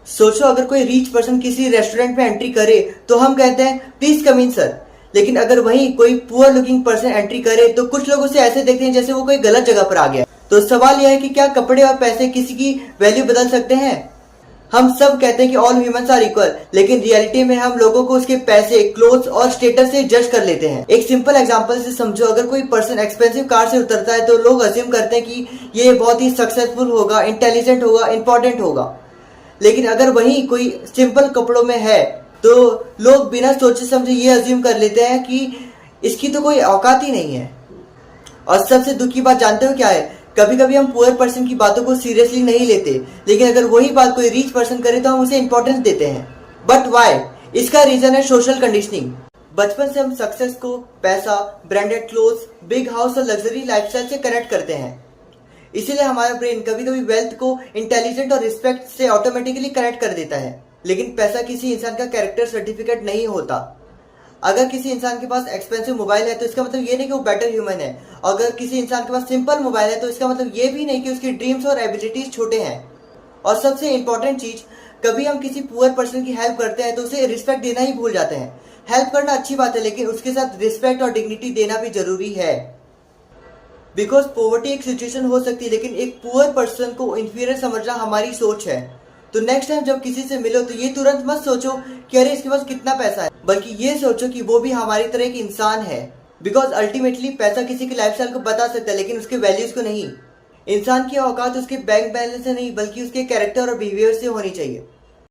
सोचो अगर कोई रीच पर्सन किसी रेस्टोरेंट में एंट्री करे तो हम कहते हैं प्लीज कम इन सर। लेकिन अगर वही कोई पुअर लुकिंग पर्सन एंट्री करे तो कुछ लोग उसे ऐसे देखते हैं जैसे वो कोई गलत जगह पर आ गया। तो सवाल यह है कि क्या कपड़े और पैसे किसी की वैल्यू बदल सकते हैं? हम सब कहते हैं कि ऑल ह्यूमंस आर इक्वल, लेकिन रियलिटी में हम लोगों को उसके पैसे, क्लोथ्स और स्टेटस से जज कर लेते हैं। एक सिंपल एग्जांपल से समझो, अगर कोई पर्सन एक्सपेंसिव कार से उतरता है तो लोग अज्यूम करते हैं कि ये बहुत ही सक्सेसफुल होगा, इंटेलिजेंट होगा, इंपॉर्टेंट होगा। लेकिन अगर वही कोई सिंपल कपड़ों में है तो लोग बिना सोचे समझे ये अज्यूम कर लेते हैं कि इसकी तो कोई औकात ही नहीं है। और सबसे दुख की बात जानते हो क्या है? कभी कभी हम पुअर पर्सन की बातों को सीरियसली नहीं लेते, लेकिन अगर वही बात कोई रीच पर्सन करे तो हम उसे इंपॉर्टेंस देते हैं। But why? इसका रीजन है सोशल कंडीशनिंग। बचपन से हम सक्सेस को पैसा, ब्रांडेड क्लोथ्स, बिग हाउस और लग्जरी लाइफस्टाइल से कनेक्ट करते हैं। इसीलिए हमारा ब्रेन कभी कभी वेल्थ को इंटेलिजेंट और रिस्पेक्ट से ऑटोमेटिकली कनेक्ट कर देता है। लेकिन पैसा किसी इंसान का कैरेक्टर सर्टिफिकेट नहीं होता। अगर किसी इंसान के पास एक्सपेंसिव मोबाइल है तो इसका मतलब ये नहीं कि वो बेटर ह्यूमन है। अगर किसी इंसान के पास सिंपल मोबाइल है तो इसका मतलब ये भी नहीं कि उसकी ड्रीम्स और एबिलिटीज छोटे हैं। और सबसे इंपॉर्टेंट चीज, कभी हम किसी पुअर पर्सन की हेल्प करते हैं तो उसे रिस्पेक्ट देना ही भूल जाते हैं। हेल्प करना अच्छी बात है, लेकिन उसके साथ रिस्पेक्ट और डिग्निटी देना भी जरूरी है। बिकॉज पॉवर्टी एक सिचुएशन हो सकती है, लेकिन एक पुअर पर्सन को इंफीरियर समझना हमारी सोच है। तो नेक्स्ट टाइम जब किसी से मिलो तो ये तुरंत मत सोचो कि अरे इसके पास कितना पैसा है, बल्कि ये सोचो कि वो भी हमारी तरह एक इंसान है। बिकॉज अल्टीमेटली पैसा किसी की लाइफस्टाइल को बता सकता है, लेकिन उसके वैल्यूज को नहीं। इंसान की औकात उसके बैंक बैलेंस से नहीं, बल्कि उसके कैरेक्टर और बिहेवियर से होनी चाहिए।